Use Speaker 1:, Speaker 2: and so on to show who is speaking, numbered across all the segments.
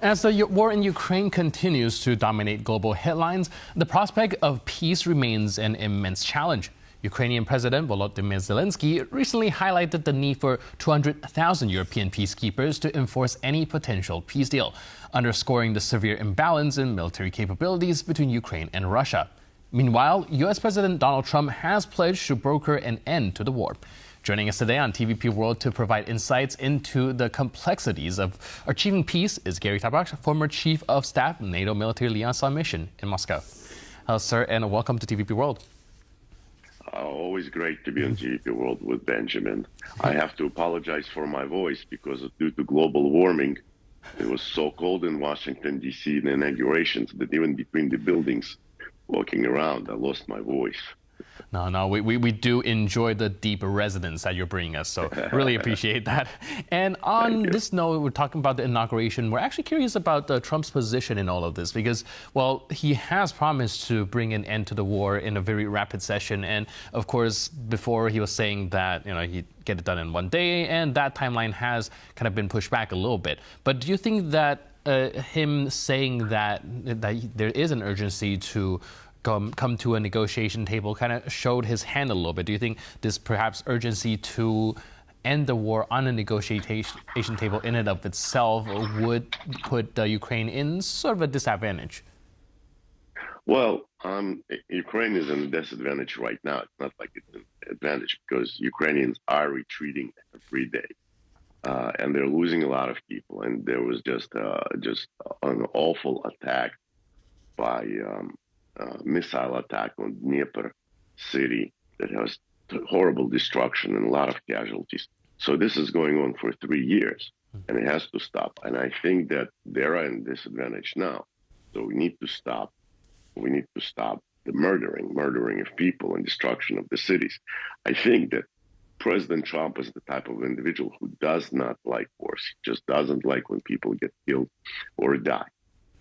Speaker 1: As the war in Ukraine continues to dominate global headlines, the prospect of peace remains an immense challenge. Ukrainian President Volodymyr Zelenskyy recently highlighted the need for 200,000 European peacekeepers to enforce any potential peace deal, underscoring the severe imbalance in military capabilities between Ukraine and Russia. Meanwhile, U.S. President Donald Trump has pledged to broker an end to the war. Joining us today on TVP World to provide insights into the complexities of achieving peace is Gary Tabach, former Chief of Staff, NATO Military Liaison Mission in Moscow. Hello, sir, and welcome to TVP World.
Speaker 2: Always great to be on TVP World with Benjamin. I have to apologize for my voice because due to global warming, it was so cold in Washington, D.C. in the inaugurations that even between the buildings, walking around, I lost my voice.
Speaker 1: No, we do enjoy the deep resonance that you're bringing us, so really appreciate that. And on this note, we're talking about the inauguration. We're actually curious about Trump's position in all of this because, well, he has promised to bring an end to the war in a very rapid session. And of course, before he was saying that, he'd get it done in one day, and that timeline has kind of been pushed back a little bit. But do you think that him saying that there is an urgency to come to a negotiation table kind of showed his hand a little bit? Do you think this perhaps urgency to end the war on a negotiation table in and of itself would put Ukraine in sort of a disadvantage?
Speaker 2: Well, Ukraine is in a disadvantage right now. It's not like it's an advantage because Ukrainians are retreating every day. And they're losing a lot of people. And there was just an awful attack by missile attack on Dnieper city that has horrible destruction and a lot of casualties. So this is going on for 3 years, and it has to stop. And I think that they're in disadvantage now. So we need to stop. We need to stop the murdering of people and destruction of the cities. I think that President Trump is the type of individual who does not like wars. He just doesn't like when people get killed or die.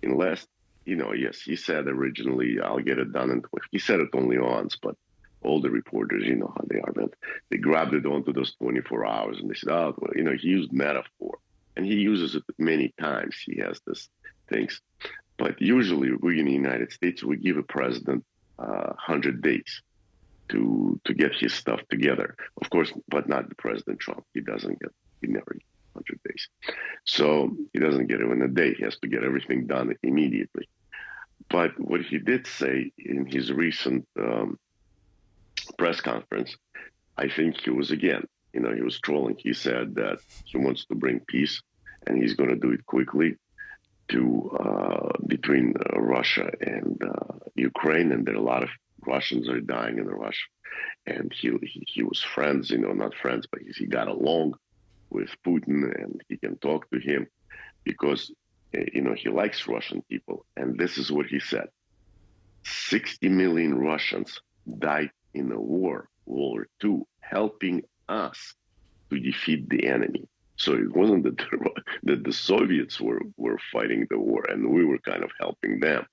Speaker 2: Unless, yes, he said originally, I'll get it done in 20. He said it only once, but all the reporters, you know how they are, man. They grabbed it onto those 24 hours and they said, he used metaphor. And he uses it many times. He has this things. But usually we in the United States, we give a president 100 days to get his stuff together. Of course, but not the President Trump. He never gets 100 days. So he doesn't get it in a day. He has to get everything done immediately. But what he did say in his recent press conference, I think he was, again, he was trolling. He said that he wants to bring peace and he's going to do it quickly between Russia and Ukraine. And there are a lot of Russians are dying in Russia. And he was friends, not friends, but he got along with Putin and he can talk to him because, he likes Russian people. And this is what he said. 60 million Russians died in a World War II, helping us to defeat the enemy. So it wasn't that the Soviets were fighting the war and we were kind of helping them.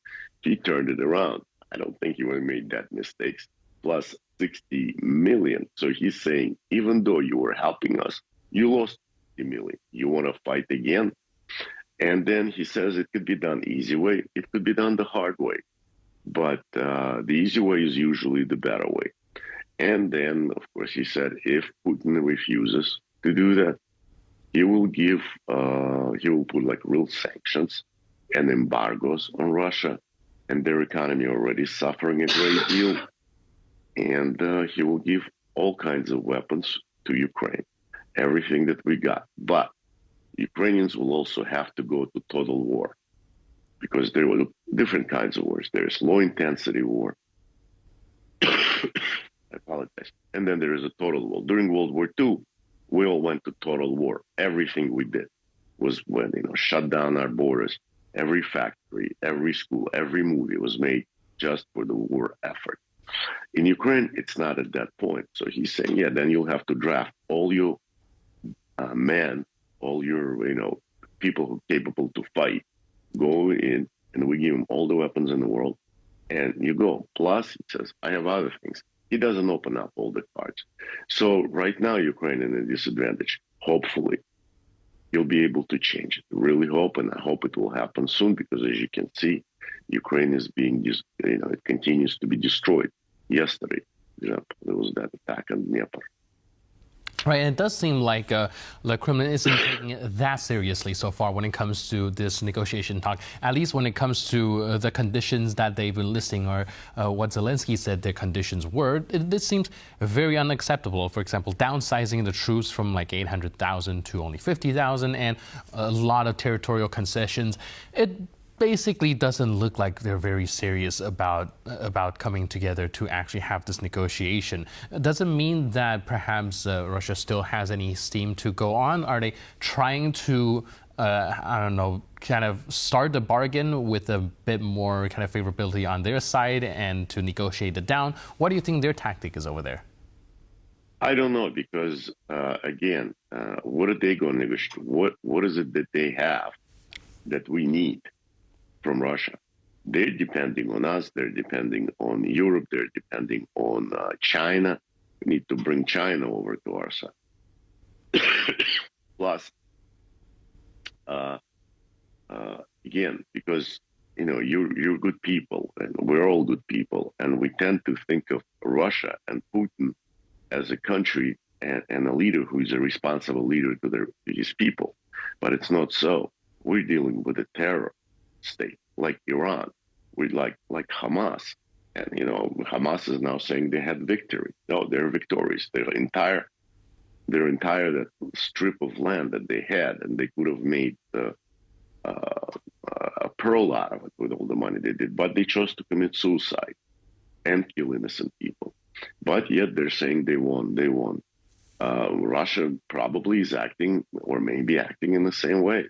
Speaker 2: He turned it around. I don't think he would have made that mistakes. Plus 60 million. So he's saying, even though you were helping us, you lost 60 million. You want to fight again? And then he says it could be done easy way. It could be done the hard way. But the easy way is usually the better way. And then, of course, he said, if Putin refuses to do that, he will put like real sanctions and embargoes on Russia. And their economy already suffering a great deal. And he will give all kinds of weapons to Ukraine, everything that we got. But Ukrainians will also have to go to total war because there were different kinds of wars. There's low-intensity war. I apologize. And then there is a total war. During World War II, we all went to total war. Everything we did was when, shut down our borders. Every factory, every school, every movie was made just for the war effort. In Ukraine, it's not at that point. So he's saying, then you'll have to draft all your men, all your, people who are capable to fight, go in, and we give them all the weapons in the world, and you go. Plus, he says, I have other things. He doesn't open up all the cards. So right now, Ukraine is in a disadvantage, hopefully. he'll be able to change it. I really hope, and I hope it will happen soon, because as you can see, Ukraine is being, it continues to be destroyed. Yesterday, there was that attack on Dnieper.
Speaker 1: Right, and it does seem like the Kremlin isn't taking it that seriously so far when it comes to this negotiation talk, at least when it comes to the conditions that they've been listing, or what Zelenskyy said their conditions were. This seems very unacceptable. For example, downsizing the troops from like 800,000 to only 50,000, and a lot of territorial concessions. It basically doesn't look like they're very serious about coming together to actually have this negotiation. Does it mean that perhaps Russia still has any steam to go on? Are they trying to, I don't know, kind of start the bargain with a bit more kind of favorability on their side and to negotiate it down? What do you think their tactic is over there?
Speaker 2: I don't know, because again, what are they going to negotiate? What is it that they have that we need from Russia? They're depending on us, they're depending on Europe, they're depending on China. We need to bring China over to our side. Plus, again, because you're good people, and we're all good people, and we tend to think of Russia and Putin as a country and a leader who is a responsible leader to his people. But it's not so. We're dealing with a terror state like Iran, like Hamas, and Hamas is now saying they had victory. No, they're victorious. Their entire that strip of land that they had, and they could have made a pearl out of it with all the money they did, but they chose to commit suicide and kill innocent people. But yet they're saying they won. They won. Russia probably is acting, or maybe acting in the same way,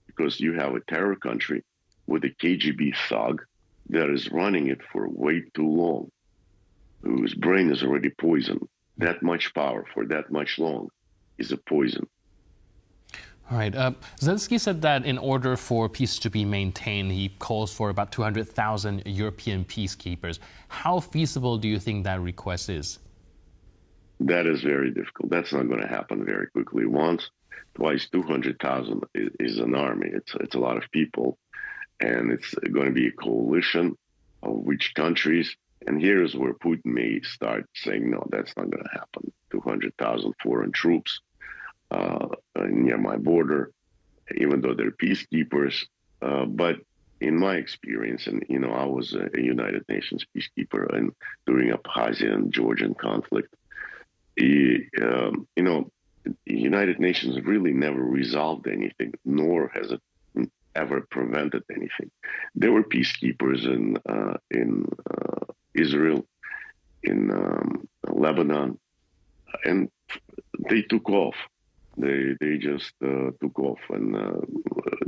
Speaker 2: because you have a terror country with a KGB thug that is running it for way too long, whose brain is already poisoned. That much power for that much long is a poison.
Speaker 1: All right. Zelenskyy said that in order for peace to be maintained, he calls for about 200,000 European peacekeepers. How feasible do you think that request is?
Speaker 2: That is very difficult. That's not going to happen very quickly. Once, twice, 200,000 is an army. It's a lot of people. And it's going to be a coalition of which countries. And here's where Putin may start saying, no, that's not going to happen. 200,000 foreign troops near my border, even though they're peacekeepers. But in my experience, and I was a United Nations peacekeeper and during Abkhazia and Georgian conflict, the United Nations really never resolved anything, nor has it ever prevented anything. There were peacekeepers in Israel, in Lebanon, and they took off. They just took off, and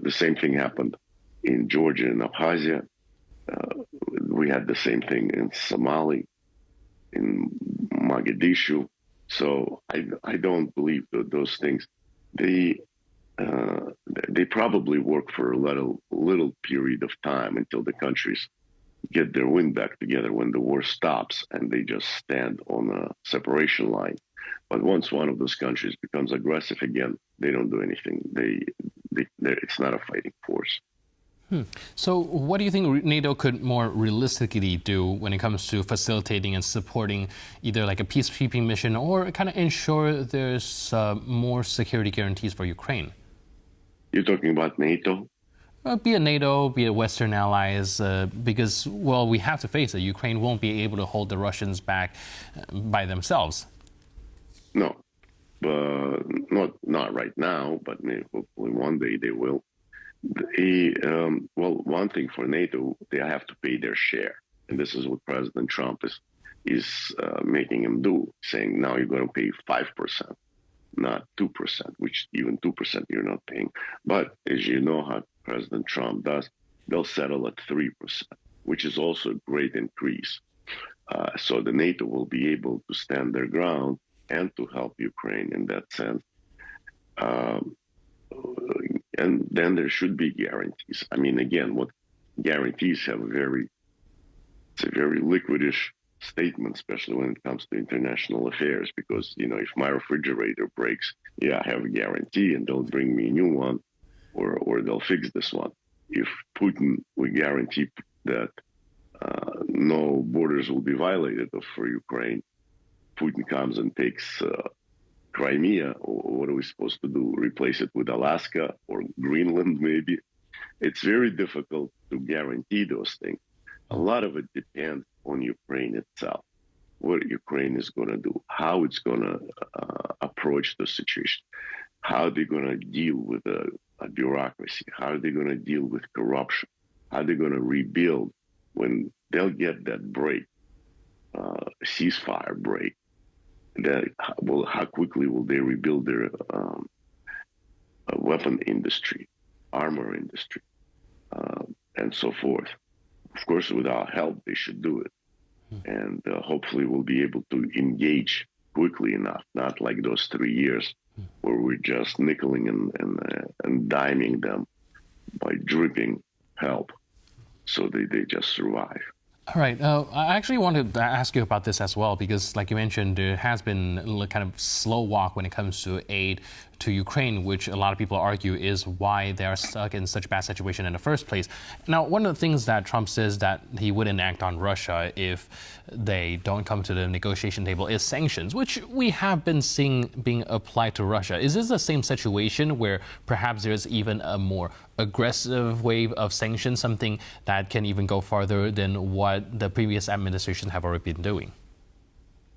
Speaker 2: the same thing happened in Georgia and Abkhazia. We had the same thing in Somalia, in Mogadishu. So I don't believe that those things. They probably work for a little period of time until the countries get their wind back together when the war stops and they just stand on a separation line. But once one of those countries becomes aggressive again, they don't do anything. It's not a fighting force.
Speaker 1: So what do you think NATO could more realistically do when it comes to facilitating and supporting either like a peacekeeping mission or kind of ensure there's more security guarantees for Ukraine?
Speaker 2: You're talking about NATO?
Speaker 1: Be it NATO, be it Western allies, because, well, we have to face it. Ukraine won't be able to hold the Russians back by themselves.
Speaker 2: No, not right now, but maybe hopefully one day they will. Well, one thing for NATO, they have to pay their share. And this is what President Trump is making them do, saying now you're going to pay 5%, not 2%, which even 2% you're not paying. But as you know how President Trump does, they'll settle at 3%, which is also a great increase. So the NATO will be able to stand their ground and to help Ukraine in that sense. And then there should be guarantees. I mean, again, what guarantees have it's a very liquidish statement, especially when it comes to international affairs, because, if my refrigerator breaks, I have a guarantee and they'll bring me a new one, or they'll fix this one. If Putin, we guarantee that no borders will be violated for Ukraine, Putin comes and takes Crimea, what are we supposed to do? Replace it with Alaska or Greenland, maybe? It's very difficult to guarantee those things. A lot of it depends on Ukraine itself, what Ukraine is going to do, how it's going to approach the situation, how they're going to deal with a bureaucracy, how they're going to deal with corruption, how they're going to rebuild when they'll get that break, ceasefire break. How quickly will they rebuild their weapon industry, armor industry, and so forth? Of course, with our help, they should do it. And hopefully we'll be able to engage quickly enough, not like those 3 years where we're just nickeling and diming them by dripping help so they just survive.
Speaker 1: All right. I actually wanted to ask you about this as well, because like you mentioned, there has been a kind of slow walk when it comes to aid to Ukraine, which a lot of people argue is why they are stuck in such a bad situation in the first place. Now, one of the things that Trump says that he wouldn't act on Russia if they don't come to the negotiation table is sanctions, which we have been seeing being applied to Russia. Is this the same situation where perhaps there's even a more aggressive wave of sanctions, something that can even go farther than what the previous administration have already been doing?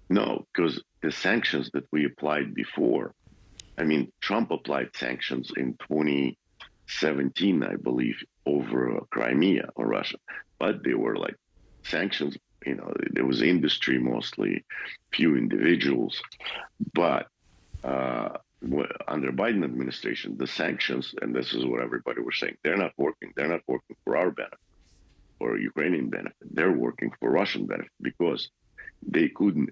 Speaker 2: No, because the sanctions that we applied before, Trump applied sanctions in 2017, I believe, over Crimea or Russia, but they were like sanctions, there was industry mostly, few individuals, but under Biden administration, the sanctions, and this is what everybody was saying, they're not working for our benefit or Ukrainian benefit. They're working for Russian benefit because they couldn't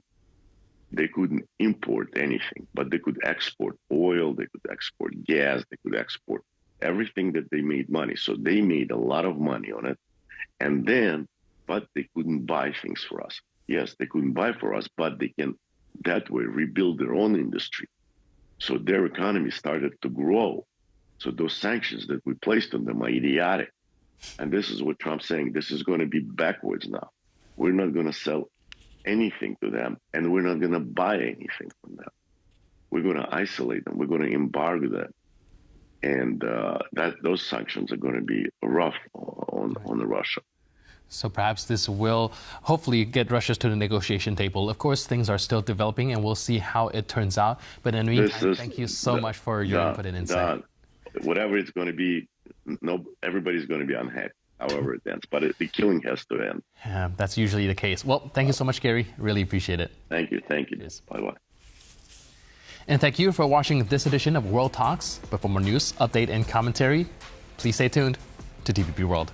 Speaker 2: import anything, but they could export oil, they could export gas, they could export everything that they made money. So they made a lot of money on it. And then, but they couldn't buy things for us. Yes, they couldn't buy for us, but they can that way rebuild their own industry. So their economy started to grow. So those sanctions that we placed on them are idiotic. And this is what Trump's saying. This is going to be backwards now. We're not going to sell anything to them, and we're not going to buy anything from them. We're going to isolate them. We're going to embargo them. And those sanctions are going to be rough on Russia.
Speaker 1: So perhaps this will hopefully get Russia to the negotiation table. Of course, things are still developing, and we'll see how it turns out. But in the meantime, thank you so much for your input and insight.
Speaker 2: Whatever it's going to be, everybody's going to be unhappy, however it ends. But the killing has to end.
Speaker 1: Yeah, that's usually the case. Well, thank you so much, Gary. Really appreciate it.
Speaker 2: Thank you.
Speaker 1: Yes.
Speaker 2: Bye-bye.
Speaker 1: And thank you for watching this edition of World Talks. But for more news, update, and commentary, please stay tuned to TVP World.